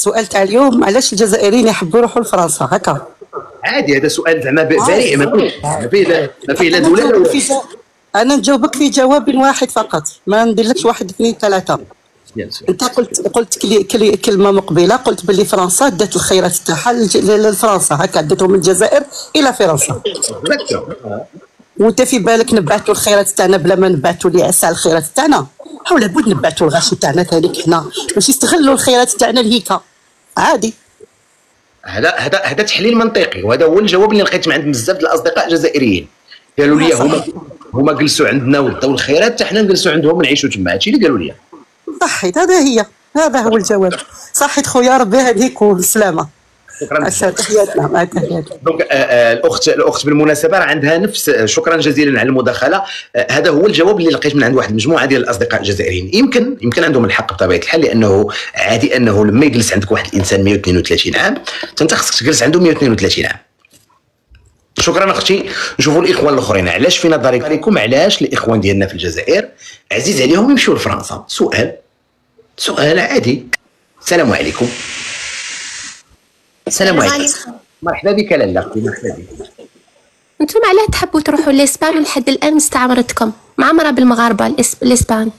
السؤال تاع اليوم، علاش الجزائريين يحبوا يروحوا لفرنسا هكا؟ عادي، هذا سؤال زعما بريء، ما فيه لا دوله لا والو. انا نجاوبك في جواب واحد فقط، ما نديرلكش واحد اثنين ثلاثه. انت قلت كلمه مقبله، قلت باللي فرنسا دات الخيرات تاعها لفرنسا، هكا داتهم من الجزائر الى فرنسا. وانت في بالك نبعثوا الخيرات تاعنا بلا ما نبعثوا الياس على الخيرات تاعنا؟ او لابد نبعثوا الغش تاعنا ثاني حنا باش يستغلوا الخيرات تاعنا لهيكا عادي. هذا تحليل منطقي، وهذا هو الجواب اللي لقيت من عند بزاف د الاصدقاء الجزائريين. قالوا لي هما جلسوا عندنا وداو الخيرات حتى حنا نجلسوا عندهم نعيشوا تما. هادشي اللي قالوا لي. صحيت، هذا هو الجواب. صحيت خويا، ربي يهديك والسلامه. شكرا. تحياتنا معك. دونك الاخت بالمناسبه راه عندها نفس، شكرا جزيلا على المداخله. هذا هو الجواب اللي لقيت من عند واحد المجموعه ديال الاصدقاء الجزائريين. يمكن عندهم الحق بطبيعه الحال، لانه عادي انه لما يجلس عندك واحد الانسان 132 عام انت خصك تجلس عنده 132 عام. شكرا اختي. نشوفوا الاخوان الاخرين، علاش في نظركم علاش الاخوان ديالنا في الجزائر عزيز عليهم يمشيو لفرنسا؟ سؤال عادي. السلام عليكم. السلام عليكم. مرحبا بك لاله اختي، مرحبا بك. انتم علاه تحبوا تروحوا لاسبان ولحد الان مستعمرتكم معمره بالمغاربه الاسبان،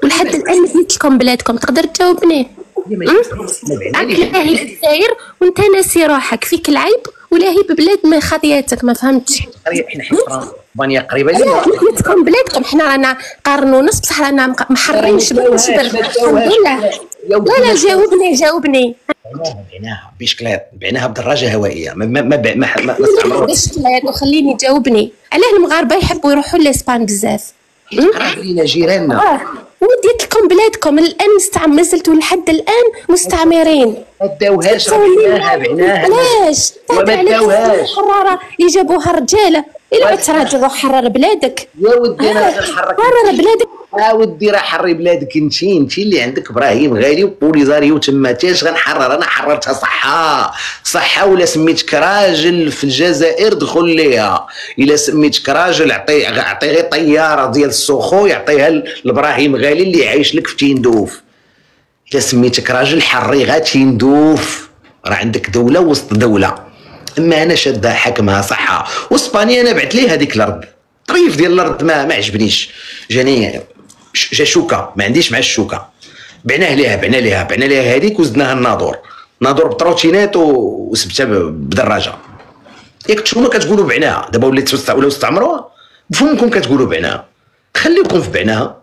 ولحد الان مديت لكم بلادكم؟ تقدر تجاوبني؟ راك لاهي بالجزائر وانت ناسي روحك، فيك العيب ولاهي ببلاد ما خاطياتك، ما فهمتش. حنا اسبانيا قريبه لينا، مديتكم بلادكم، حنا رانا قارنوا نص بصح رانا محرين شبر. الحمد لله. لا جاوبني. بعناها بشكلات، بعناها بدراجه هوائيه، ما بشكلات. وخليني جاوبني، علاه المغاربه يحبوا يروحوا لاسبان بزاف؟ قراب لينا جيراننا. وديت لكم بلادكم الان مازلتوا لحد الان مستعمرين. ما داوهاش، بعناها. علاش؟ وما داوهاش. الحراره اللي جابوها الرجاله. الا بغيت راجل روح حرر بلادك. يا ودي انا حرر بلادك. ودي راه حري بلادك. انت اللي عندك ابراهيم غالي وبوليزاريو تما، تاش غنحرر؟ انا حررتها صحه. ولا سميتك راجل في الجزائر دخل ليها، الا سميتك راجل عطي غير طياره ديال السوخو يعطيها لابراهيم غالي اللي عايش لك في تيندوف. الا سميتك راجل حري غا تيندوف، راه عندك دوله وسط دوله. اما انا شادها حكمها صحه. واسبانيا انا بعت ليه هذيك الارض، طريف ديال الارض ما عجبنيش، جاني جا شوكه، ما عنديش مع الشوكه. بعنا ليها هذيك وزدناها الناظور بطروتينات وسبتها بدراجه. ياك نتوما كتقولوا بعناها، دابا ولاو استعمروها بفمكم كتقولوا بعناها، خليكم في بعناها.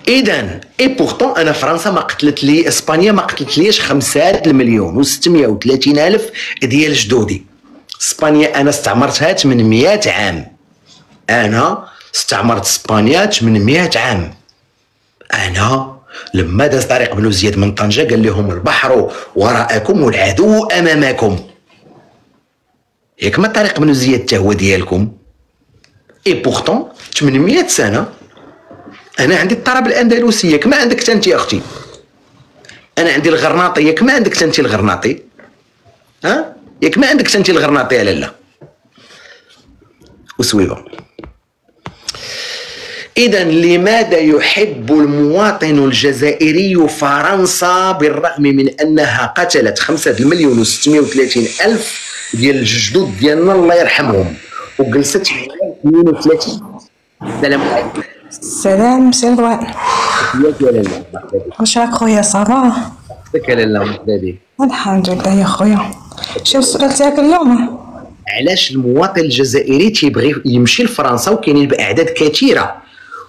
اذا بورتون انا فرنسا ما قتلت لي، اسبانيا ما قتلت ليش 5,630,000 ديال جدودي. اسبانيا انا استعمرتها 800 عام. انا استعمرت اسبانيا 800 عام. انا لما داز طارق بن زياد من طنجه قال لهم البحر وراءكم والعدو امامكم. ياك ما طارق بن زياد حتى هو ديالكم؟ بورتون 800 سنه انا عندي الطرب الاندلسي، ياك ما عندك حتى انت يا اختي. انا عندي الغرناطي، ياك ما عندك حتى انت الغرناطي. ياك ما عندك حتى انت الغرناطي يا لاله. وسويبه. إذا لماذا يحب المواطن الجزائري فرنسا بالرغم من أنها قتلت 5,630,000 ديال الجدود ديالنا الله يرحمهم وجلست 32؟ السلام عليكم. السلام سي رضوان. ياك يا لاله، واش راك خويا صافا؟ ياك يا لاله، مرحبا بك. الحمد لله يا خويا. شنو السؤال تاعك اليوم؟ علاش المواطن الجزائري تيبغي يمشي لفرنسا وكاينين باعداد كثيره،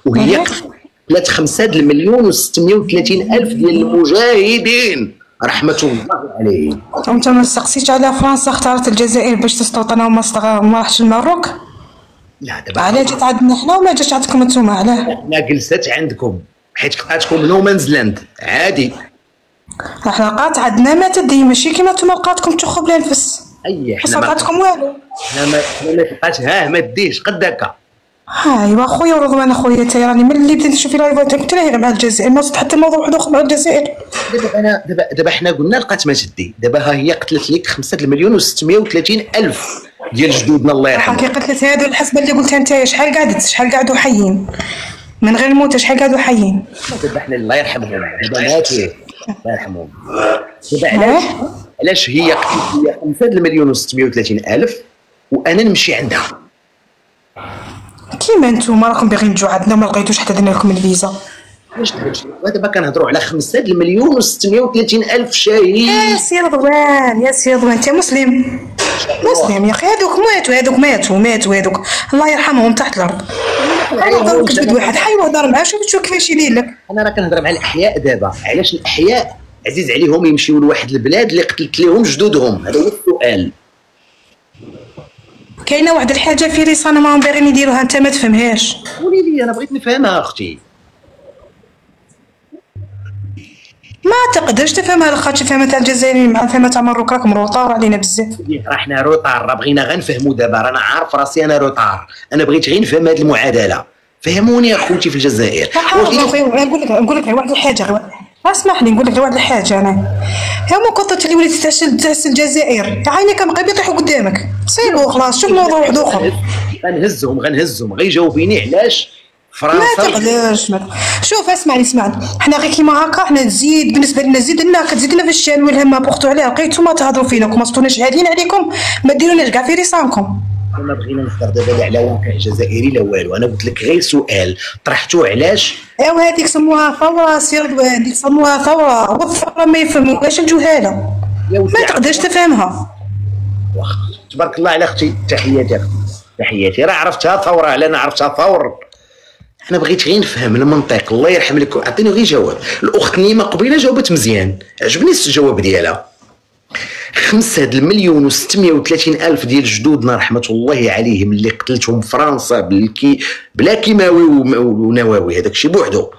وهي قتلت 5,630,000 ديال المجاهدين رحمه الله عليهم. وانت ما استقسيتش على فرنسا اختارت الجزائر باش تستوطنها وما راحش للمروك؟ لا دابا علاش جات عندنا حنا وما جاتش عندكم نتوما؟ علاه؟ حنا جلست عندكم حيت قاتكم نو مانزلاند عادي. حنا قات عندنا ما تدي ماشي كيما نتوما لقاتكم تشخوا بلا نفس. حنا ما لقاتكم والو. حنا ما تبقاش ما ديش قد هكا. ايوا خويا ورضوان اخويا تاي راني ملي بديت نشوف لايفات تاعك غير مع الجزائر، ما وصلت حتى موضوع واحد اخر مع الجزائر. دابا حنا قلنا لقات ما تدي، دابا ها هي قتلت لك 5,630,000 ديال جدودنا الله يرحمهم. كي قتلت هادو الحسبه اللي قلتها نتايا شحال قعدوا حيين من غير الموت، شحال قعدوا حيين؟ دابا حنا الله يرحمهم دابا ماتوا الله يرحمهم. دابا علاش هي 5 مليون و630 الف وانا نمشي عندها؟ كيما نتوما راكم باغيين تجوا عندنا وما لقيتوش حتى درنا لكم الفيزا. علاش دابا كنهضروا على 5 مليون و630 الف شهيد. يا سي رضوان يا سي رضوان انت مسلم يا اخي. هذوك ماتوا هذوك الله يرحمهم تحت الارض. انا ضروري كتبد واحد حي وهضر معاه شوف كيفاش يدير لك. انا راه كنهضر مع الاحياء دابا. علاش الاحياء عزيز عليهم يمشيو لواحد البلاد اللي قتلت لهم جدودهم؟ هذا هو السؤال. كاينه واحد الحاجه في رساله ما هم باغيين يديروها انت ما تفهمهاش. قولي لي انا بغيت نفهمها اختي. ما تقدرش تفهمها لخاطر فهمها تاع الجزائريين مع فهمها تاع مروك راكم روطار علينا بزاف. راه حنا روطار، راه بغينا غير نفهموا دابا. رانا عارف راسي انا روطار، انا بغيت غير نفهم هذه المعادله. فهموني اخوتي في الجزائر. نقول لك واحد الحاجه اسمح لي نقول لك واحد الحاجه. انا هما القطط اللي وليتي تحس الجزائر عينك مقابل يطيحوا قدامك صيبوا خلاص. شوف موضوع واحد اخر. غنهزهم غير جاوبيني علاش فرنسا ما تقدرش. شوف اسمعني حنا غير كيما هكا حنا نزيد بالنسبه لنا زيد لنا كتزيدنا في الشان والهم بوختو عليها لقيتو ما تهضروا فينا وما صوتوناش هادين عليكم ما ديروناش كاع في رسالكم. كنا بغينا نهضر دابا لا على واقع جزائري لا والو. انا قلت لك غير سؤال طرحتوه علاش. ايوا هذيك سموها ثوره سي رضوان. هذيك سموها ثوره والثوره ما يفهموهاش الجهاله ما تقدرش تفهمها. واخا تبارك الله على اختي. تحياتي اختي تحياتي. راه عرفتها ثوره على انا عرفتها ثور. انا بغيت غير نفهم المنطق. الله يرحم لك عطيني غير جواب. الاخت نيمه قبيله جاوبت مزيان عجبني الجواب ديالها. 5 مليون و630 الف ديال جدودنا رحمه الله عليهم اللي قتلتهم فرنسا بلا كيماوي ونواوي. هذاك الشيء بوحدو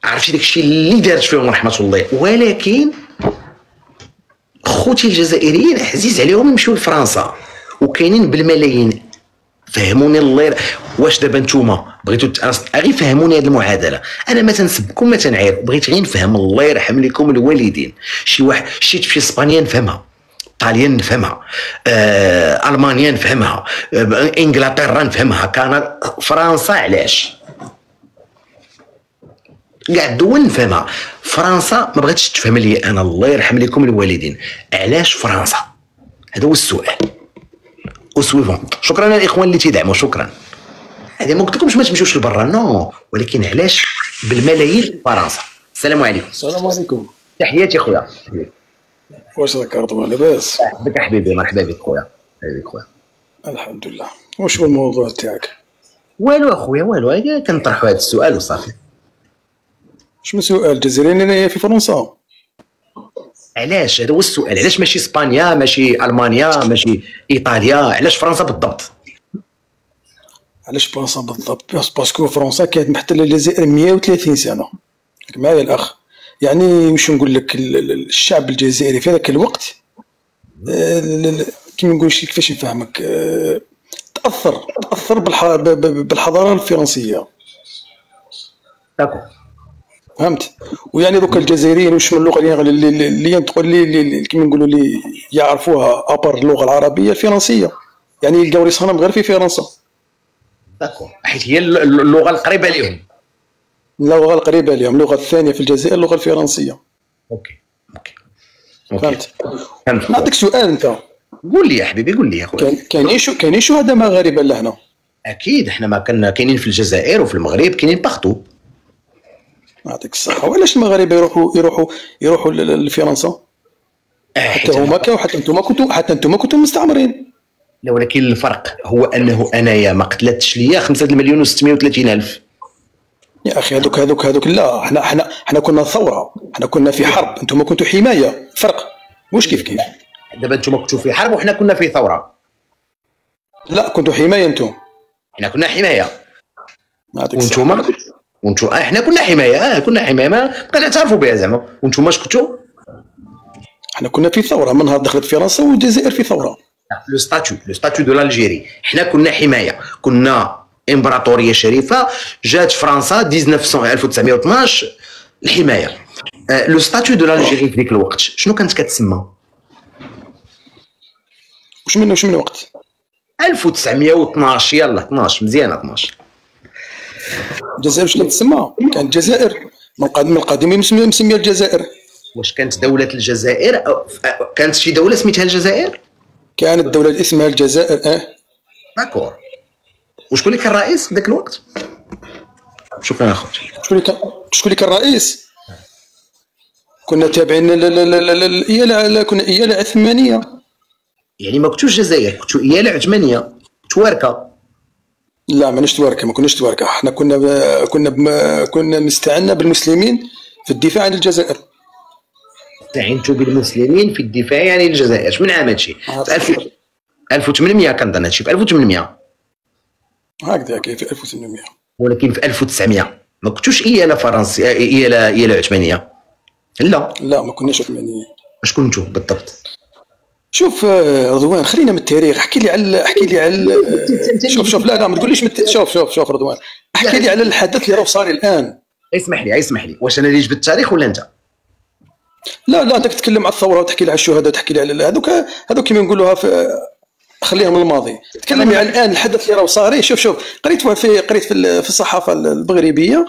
عرفتي داك الشيء اللي دارت فيهم رحمه الله. ولكن خوتي الجزائريين عزيز عليهم يمشيو لفرنسا وكاينين بالملايين. فهموني الله واش دابا نتوما بغيتو غير فهموني هذه المعادله. انا ما تنسبكم ما تنعير، بغيت غير نفهم. الله يرحم لكم الوالدين. شي واحد شيت في اسبانيا نفهمها، طاليان نفهمها، المانيا نفهمها، انجلترا نفهمها، كندا، فرنسا علاش؟ كاع الدول نفهمها. فرنسا ما بغاتش تفهم لي انا. الله يرحم لكم الوالدين. علاش فرنسا؟ هذا هو السؤال. وسويفون. شكرا للاخوان اللي تيدعموا. شكرا. هذه ما قلت لكمش ما تمشيوش لبرا نو، ولكن علاش بالملايين فرنسا؟ السلام عليكم. السلام عليكم. تحياتي خويا. واش راك رضوان لاباس؟ بك حبيبي مرحبا بك خويا. حبيبي خويا. الحمد لله. واش هو الموضوع تاعك؟ والو اخويا والو. هذا كنطرحوا هذا السؤال وصافي. شنو سؤال؟ الجزائريين اللي في فرنسا علاش؟ هذا هو السؤال. علاش ماشي اسبانيا ماشي المانيا ماشي ايطاليا؟ علاش فرنسا بالضبط؟ علاش فرنسا بالضبط؟ باسكو فرنسا كانت محتله الجزائر 130 سنه. معايا الاخ؟ يعني واش نقول لك الشعب الجزائري في ذاك الوقت كيما نقول لك كيفاش نفهمك تاثر بالحضاره الفرنسيه. داكو فهمت؟ ويعني دوك الجزائريين واش من اللغه اللي ينطقوا اللي كيما نقولوا اللي يعرفوها ابار اللغه العربيه الفرنسيه، يعني يلقاو رسالهم غير في فرنسا. داكو حيت هي اللغه القريبه لهم. اللغه القريبه لهم. اللغه الثانيه في الجزائر اللغه الفرنسيه. اوكي. فهمت. نعطيك سؤال انت. قول لي يا حبيبي قول لي يا خويا. كاينين شهداء مغاربه لهنا؟ اكيد احنا ما كنا كاينين في الجزائر وفي المغرب كاينين باغتو. يعطيك الصحه. وعلاش المغاربه يروحوا لفرنسا؟ حتى هما كانوا حتى انتم كنتم مستعمرين. لا ولكن الفرق هو انه انايا ما قتلتش ليا 5 مليون و630 الف. يا اخي هذوك لا. احنا كنا ثوره. احنا كنا في حرب. انتم كنتوا حمايه. فرق واش كيف دابا انتم كنتوا في حرب وحنا كنا في ثوره. لا كنتوا حمايه. انتم احنا كنا حمايه وانتم احنا كنا حمايه. كنا حمايه ما بقينا تعرفوا بها زعما. وانتم اش كنتوا؟ احنا كنا في ثوره. من نهار دخلت فرنسا والجزائر في ثوره. لو ستاتيو دو لالجيري. حنا كنا حمايه. كنا امبراطوريه شريفه. جات فرنسا 1912 الحمايه. لو ستاتيو دو لالجيري في ذيك الوقت شنو كانت كتسمى؟ واش من وقت 1912. يلا 12 مزيانه 12. الجزائر واش كانت تسمى؟ كانت الجزائر من القديم مسميه الجزائر. واش كانت دوله الجزائر كانت شي دوله سميتها الجزائر؟ كانت دوله اللي اسمها الجزائر. داكور. وشكون اللي كان الرئيس ذاك الوقت؟ شكرا اخوتي. شكون اللي كان الرئيس؟ كنا تابعين الإيالة، كنا إيالة عثمانية. يعني ما كنتوش الجزائر، كنتو إيالة عثمانية تواركة. لا ماناش تواركة، ما كناش تواركة، حنا كنا نستعنا بالمسلمين في الدفاع عن الجزائر. استعنتوا بالمسلمين في الدفاع عن الجزائر. شمن عام هادشي؟ في 1800 كنظن هادشي في 1800 هكذا كاين في 1800. ولكن في 1900 ما كنتوش إيالة فرنسية، إيالة عثمانية. لا ما كناش عثمانيين. اش كنتو بالضبط؟ شوف رضوان، خلينا من التاريخ. احكي لي على شوف لا ما تقوليش شوف رضوان، احكي لي على الحدث اللي راه صار الان. اسمح لي واش انا اللي جبت التاريخ ولا انت؟ لا انت تتكلم على الثوره وتحكي لي على الشهداء، تحكي لي على هذوك كما نقولوها خليها من الماضي. تكلمي على الان الحدث اللي راه صار. شوف قريت في الصحافه المغربيه،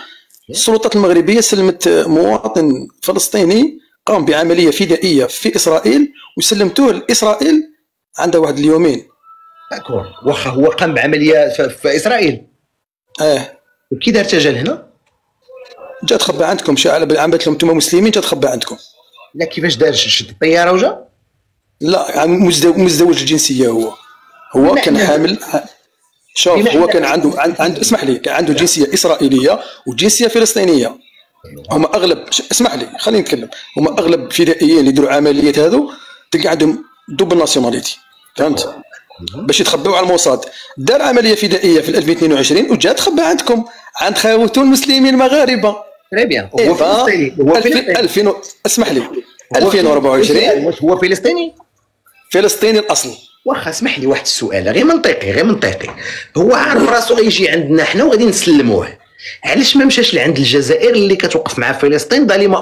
السلطات المغربيه سلمت مواطن فلسطيني قام بعمليه فدائيه في اسرائيل وسلمتوه لاسرائيل عنده واحد اليومين. داكور. واخا هو قام بعمليه في اسرائيل. وكي دار تجا لهنا؟ جا تخبى عندكم، عملت لهم انتم مسلمين، جا تخبى عندكم. لا كيفاش دار؟ شد الطياره وجا؟ لا مزدوج الجنسيه. هو كان حامل. شوف هو كان عنده اسمح لي، كان عنده جنسيه اسرائيليه وجنسيه فلسطينيه. هما اغلب، اسمح لي خليني نتكلم، هما اغلب فدائيين اللي يديروا عمليات هذو تلقى عندهم دوبل ناسيوناليتي، فهمت؟ باش يتخبوا على الموساد. دار عمليه فدائيه في 2022 وجا تخبى عندكم عند خاوته المسلمين المغاربه. تري بيان. هو فلسطيني. اسمح لي 2024. واش هو فلسطيني الاصل. واخا اسمح لي واحد السؤال غير منطقي. هو عارف راسو غيجي عندنا حنا وغادي نسلموه، علاش ما مشاش لعند الجزائر اللي كتوقف مع فلسطين ظالمه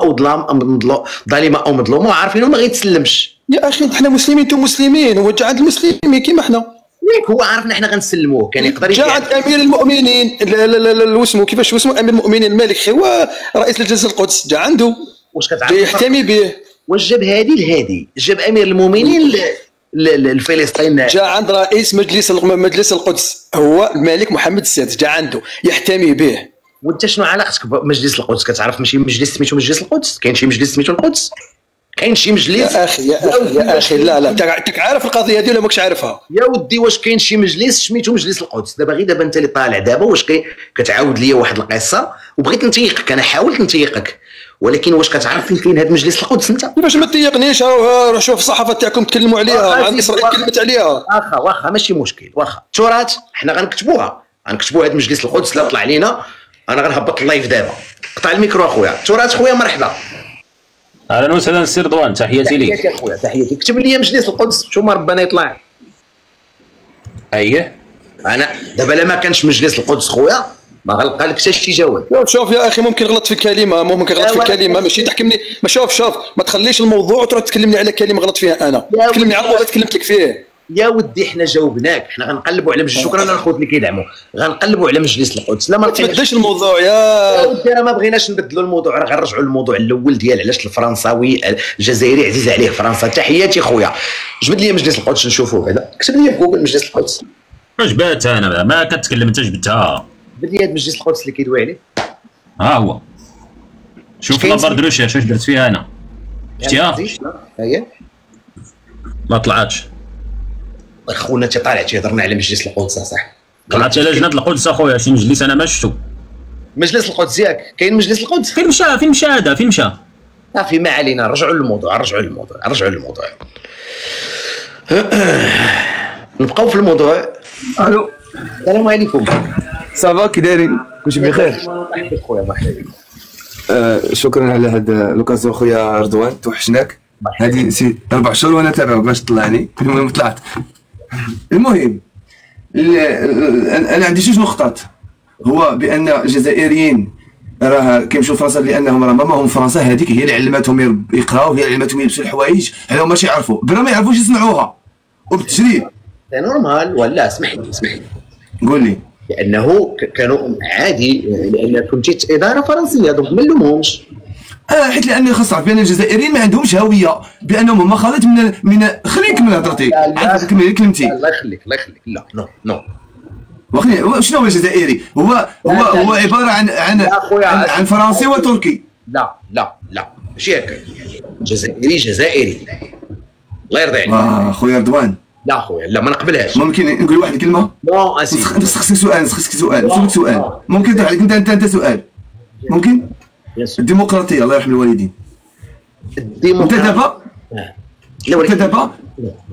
او مظلومه وعارفينه ما غيتسلمش؟ يا اخي حنا مسلمين، انتم مسلمين، هو جا عند المسلمين كيما حنا. ياك هو عارفنا حنا غنسلموه، كان يقدر جا عند امير المؤمنين. لا واسمو كيفاش امير المؤمنين الملك هو رئيس لجنه القدس، جا عنده واش كتعرف يحتمي به. واش جاب هادي لهادي؟ جاب امير المؤمنين لفلسطين. جا عند رئيس مجلس القدس هو الملك محمد السادس، جا عنده يحتمي به. وانت شنو علاقتك بمجلس القدس؟ كتعرف ماشي مجلس سميتو مجلس القدس؟ كاين شي مجلس سميتو القدس؟ كاين شي مجلس؟ يا اخي لا انت عارف القضيه هذه ولا ماكش عارفها؟ يا ودي واش كاين شي مجلس سميتو مجلس القدس؟ دابا انت اللي طالع دابا، واش كتعاود ليا واحد القصه وبغيت نتيقك. انا حاولت نتيقك، ولكن واش كتعرف فين كاين هذا مجلس القدس انت؟ كيفاش ما تيقنيش؟ روح شوف الصحافه تاعكم تكلموا عليها، عن اسرائيل كلمت عليها. واخا ماشي مشكل. واخا التراث حنا غنكتبوها هذا مجلس القدس. لا طلع لينا انا غنهبط اللايف دابا. قطع الميكرو اخويا. التراث خويا مرحبا. اهلا وسهلا سي رضوان، تحياتي ليك. تحياتي اخويا، تحياتي. كتب لي مجلس القدس شو ما ربنا يطلع. اييه انا دابا لا ما كانش مجلس القدس خويا ما غنلقى لك حتى شي جواب. شوف يا اخي ممكن غلط في كلمه، ماشي تحكمني. ما شوف ما تخليش الموضوع وتروح تكلمني على كلمه غلط فيها انا. تكلمني على الموضوع تكلمت لك فيه. يا ودي حنا جاوبناك، حنا غنقلبوا على شكرا للخوت اللي كيدعموا، غنقلبوا على مجلس القدس. لا ما تبدلش الموضوع يا ودي، راه ما بغيناش نبدلوا الموضوع، راه غنرجعوا للموضوع الاول ديال علاش الفرنساوي الجزائري عزيز عليه فرنسا. تحياتي خويا. جبد لي مجلس القدس نشوفوه هذا. كتب لي في جوجل مجلس القدس. جبت انا ما كتكلم انت جبتها. جبد لي هذا مجلس القدس اللي كيدوي عليه. ها هو شوف لابار دروشي اش درت فيها انا. شفتيها؟ هي ما طلعتش. خونا انت طالع تيهضرنا على مجلس القدس صح؟ طلعت على لجنه القدس اخويا. شي مجلس انا ما شفتو. مجلس القدس ياك كاين مجلس القدس؟ فين مشى هذا؟ فين مشى؟ صافي ما علينا. رجعوا للموضوع. نبقاو في الموضوع. الو السلام عليكم. صافا كي دايرين؟ كلشي بخير؟ مرحبا خويا مرحبا. شكرا على هذا لوكازيون خويا رضوان، توحشناك. هذه 4 شهور وانا تابعك باش تطلعني. المهم طلعت. المهم انا عندي 2 نقطات. هو بان الجزائريين راه كيمشيو لفرنسا لانهم راه ماماهم فرنسا هذيك هي اللي علمتهم يقراو، هي اللي علمتهم يلبسوا الحوايج، هذا ماشي يعرفوا بلا ما يعرفوش يسمعوها وبالتجريب. سي نورمال ولا اسمح لي قول لي. لانه كانوا عادي، لان كنتي اداره فرنسيه دونك ما نلومهمش. حيت لان خاص تعرف بان الجزائريين ما عندهمش هويه، بانهم هما خليط من خليني نكمل هضرتي، عاد كملي كلمتي. الله يخليك الله يخليك. لا نو نو شنو هو الجزائري؟ هو عباره عن فرنسي وتركي. لا لا لا ماشي هكا. جزائري الله يرضي عليك. خويا رضوان. لا خويا لا ما نقبلهاش. ممكن نقول واحد الكلمه؟ نو اسيدي. خصك سؤال نسولك سؤال. ممكن تروح عليك انت سؤال؟ ممكن؟ الديمقراطيه الله يرحم الوالدين. انت دابا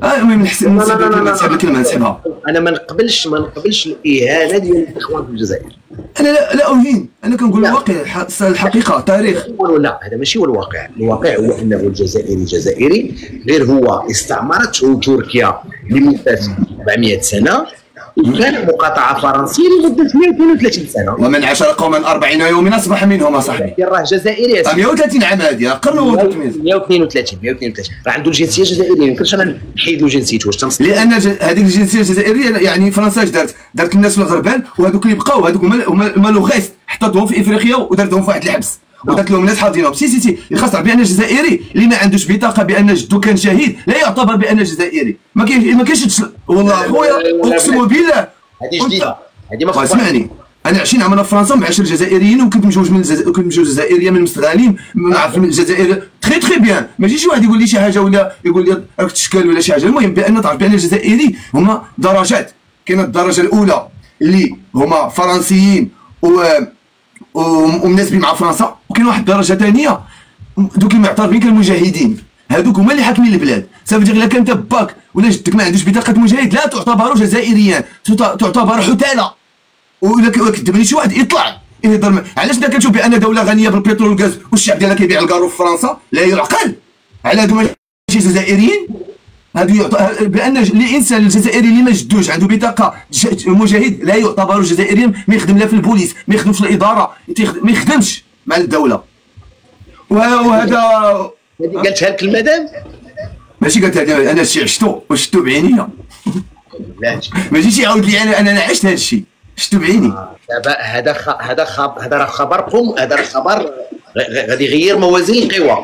المهم نسحب الكلمه نسحبها. انا ما نقبلش الاهانه ديال الاخوان في الجزائر. انا لا اهين، انا كنقول الواقع الحقيقه التاريخ. لا هذا ماشي هو الواقع هو انه الجزائري جزائري، غير هو استعمرته تركيا لمده 400 سنه، وكان مقاطعه فرنسيه لمده 132 سنه. ومن عاشر قوما 40 يوما اصبح منهم صاحبي. راه جزائري 130 عام هذه قرن و 132 راه عنده الجنسيه الجزائريه، ما يمكنش انا نحيد له جنسيته. واش لان هذيك الجنسيه الجزائريه يعني فرنسا دارت الناس في الغربال، وهذوك اللي بقاو هذوك هما لوغيس حطتهم في افريقيا ودارتهم في واحد الحبس ودارت لهم ناس حاضنهم. سي خاص تعرف بان الجزائري اللي ما عندوش بطاقه بان جدو كان شهيد لا يعتبر بان جزائري. ما كاينش والله خويا اقسم بالله. هذه جديده هذه ما اسمعني، انا 20 عام انا في فرنسا معاشر جزائريين، وكنت مجوج جزائريه من المستغالين، نعرف الجزائر تري بيان. ماشي شي واحد يقول لي شي حاجه ولا يقول لي راك تشكال ولا شي حاجه. المهم بان تعرف بان الجزائري هما درجات. كاينه الدرجه الاولى اللي هما فرنسيين ومناسبين مع فرنسا، وكاين واحد الدرجه ثانيه دوك اللي معترفين كالمجاهدين، هذوك هما اللي حاكمين البلاد. صافي الا كان انت باك ولا جدك ما عندوش بطاقه مجاهد لا تعتبر جزائريا، تعتبر حتاله. ولا كتب لي شي واحد يطلع يهضر. علاش انت كتشوف بان دوله غنيه بالبترول والغاز والشعب ديالها كيبيع الكارو في فرنسا؟ لا يعقل. على هادو ماشي جزائريين، هادو بان الانسان الجزائري اللي ما جدوش عنده بطاقه مجاهد لا يعتبر جزائريا، ما يخدم لا في البوليس، ما يخدمش في الاداره، ما يخدمش مع الدوله. وهذا قالتها لك المدام؟ ماشي قالتها لي انا، شفتو بعينيا. ماشي شي عاود لي انا عشت هذا الشيء، شفتو بعيني. دابا هذا راه خبركم، هذا راه خبر غادي يغير موازين القوى.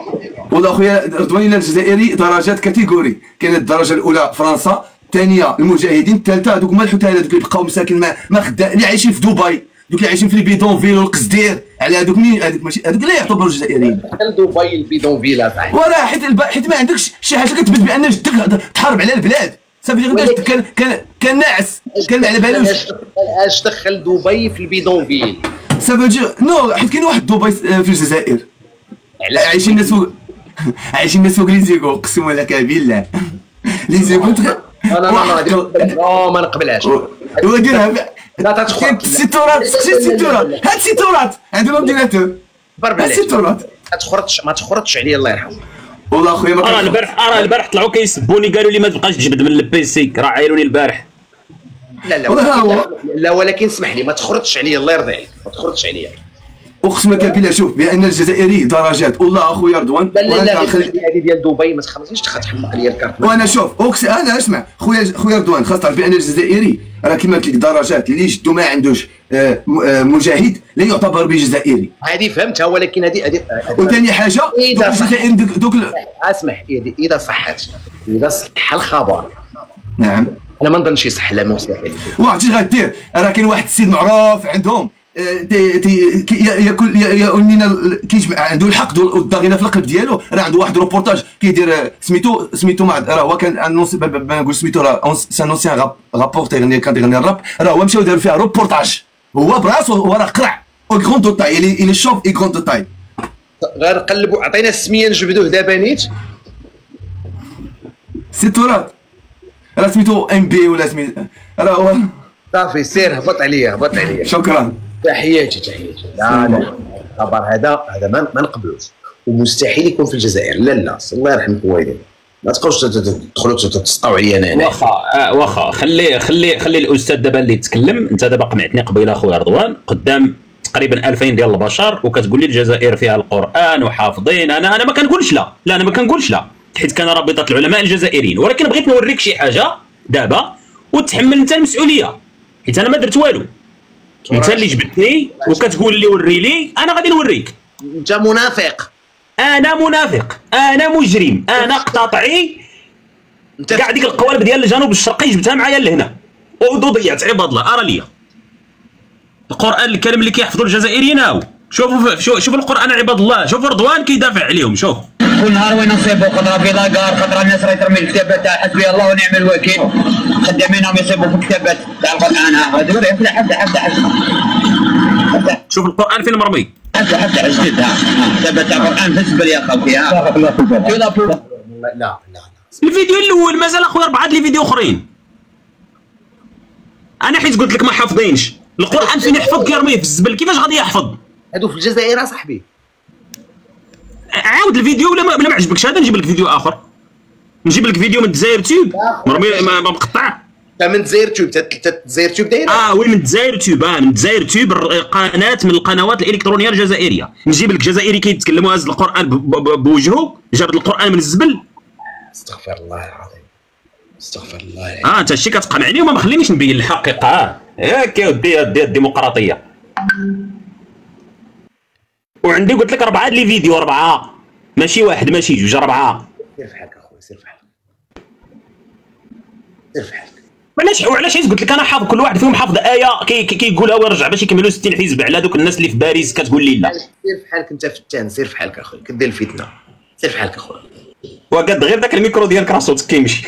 والله خويا رضوان الجزائري درجات كاتيجوري. كانت الدرجه الاولى فرنسا، الثانيه المجاهدين، الثالثه هذوك هما الحتاله، هذوك اللي بقاو مساكن ما خدام، اللي عايشين في دبي، دوك اللي عايشين في البيدونفيل والقصدير. على هذوك مين هذوك؟ ماشي هذوك لا يعتبروا جزائريين. دبي البيدونفيل صاحبي. وراه حيت ما عندكش شي حاجه كتبت بان جدك تحارب على البلاد. صافي كان ناعس، كان ما على بالوش. اش دخل دبي في البيدونفيل؟ صافي نو، حيت كاين واحد دبي في الجزائر عايشين الناس فوق لي زيكو، اقسم لك بالله لي زيكو. لا ما نقبلهاش. وديرها لا تدخل السيتورات، هاد السيتورات عندهم اورديناتور. برب عليك السيتورات ما تخرطش عليا الله يرحمه. والله خويا ما البارح طلعوا كيسبوني قالوا لي ما تبقاش تجبد من البيسي، راه عايروني البارح. لا ولكن اسمح لي ما تخرطش عليا الله يرضي عليك، ما تخرطش عليا. اقسم لك بالله شوف بان الجزائري درجات. والله اخويا رضوان لا هذه ديال دبي ما تخلصنيش تحمق لي الكارت. وانا شوف انا اسمع خويا رضوان، خاص تعرف بان الجزائري راه كما قلت لك درجات. اللي جدو ما عندوش مجاهد لا يعتبر بجزائري. هذه فهمتها، ولكن هذه وثاني حاجه الجزائر دوك اسمح اذا صح الخبر. نعم انا ما نظنش يصح. لا مستحيل. واحد اش غدير؟ راه كاين واحد السيد معروف عندهم ياكل لنا كيجمع عنده الحق والضغينه في القلب ديالو. راه عنده واحد روبورتاج كيدير سميتو راه هو كان ما نقول سميتو، راه سان اونسيان رابورتير اللي كان يغني الراب. راه هو مشاو داروا فيها روبورتاج هو براسو، هو راه قرع او كرون دو تاي اللي شوف اي كرون دو تاي. غير قلبوا عطينا السميه نجبدوه دابا نيت. سيتورات راه سميتو ام بي ولا سميتو راه هو. صافي سير هبط عليا. شكرا. تحياتي. لا الخبر هذا ما نقبلوش، ومستحيل يكون في الجزائر. لا الله يرحم الوالدين، ما تبقاوش تدخلوا تسطاو عليا انا. واخا خلي الاستاذ دابا اللي يتكلم. انت دابا قمعتني قبيله اخويا رضوان قدام تقريبا 2000 ديال البشر، وكتقول لي الجزائر فيها القران وحافظين. انا ما كنقولش لا انا ما كنقولش لا، حيت كان رابطه العلماء الجزائريين، ولكن بغيت نوريك شي حاجه دابا وتحمل انت المسؤوليه، حيت انا ما درت والو. انت اللي جبتني وكتقول لي وري لي، انا غادي نوريك. انت منافق. انا منافق، انا مجرم، انا قطاطعي. كاع ديك القوالب ديال الجنوب الشرقي جبتها معايا لهنا وضيعت عباد الله. ارى ليا القران الكريم اللي كيحفظوا الجزائريين هاو. شوفوا القران عباد الله، شوفوا رضوان كيدافع عليهم. شوف كل نهار وين نصيبوا خضره في لاكار، خضره الناس راهي ترمي الكتابات تاع حسبي الله ونعم الوكيل، خدامينهم يصيبوا في الكتابات تاع القران. هذا افتح شوف القران فين مرمي. افتح جديد كتابات تاع القران في الزبل يا خوتي. لا الفيديو الاول مازال اخويا 4 لي فيديو اخرين. انا حيت قلت لك ما حافظينش القران، فين يحفظ كيرميه في الزبل؟ كيفاش غادي يحفظ؟ هادو في الجزائر اصاحبي. عاود الفيديو ولا ما عجبكش هذا نجيب لك فيديو اخر. نجيب لك فيديو من الجزائر تيوب مرمي ما مقطع. من الجزائر تيوب الجزائر تيوب دايره. وي من الجزائر تيوب. من الجزائر تيوب قناه من القنوات الالكترونيه الجزائريه. نجيب لك جزائري كيتكلموا هز القران بوجهه، جاب القران من الزبل. استغفر الله العظيم، استغفر الله العظيم. انت هادشي كتقنعني وما مخلينيش نبين الحقيقه. ياك يا ودي الديمقراطيه. وعندي قلت لك 4 لي فيديو، 4 ماشي واحد ماشي جوج، 4. سير في حالك اخويا، سير في حالك، سير في حالك. وعلاش قلت لك انا حافظ كل واحد فيهم حافظ ايه كيقولها ويرجع باش يكملوا 60 حزب على دوك الناس اللي في باريس كتقول لي لا. سير في حالك انت فتان، سير في حالك اخويا، كدير الفتنه. سير في حالك اخويا. وقد غير داك الميكرو ديالك راه صوتك كيمشي.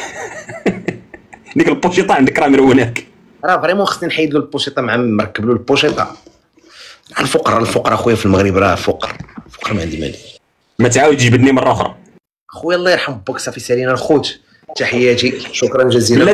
ديك البوشيطه عندك راه مروناك. راه فريمون خصني نحيد له البوشيطه مع مركب له البوشيطه. الفقر اخويا في المغرب راه فقر ما عندي مالي. ما تعاودش تجبدني مره اخرى اخويا. الله يرحم باك، صافي سالينا الخوت. تحياتي، شكرا جزيلا.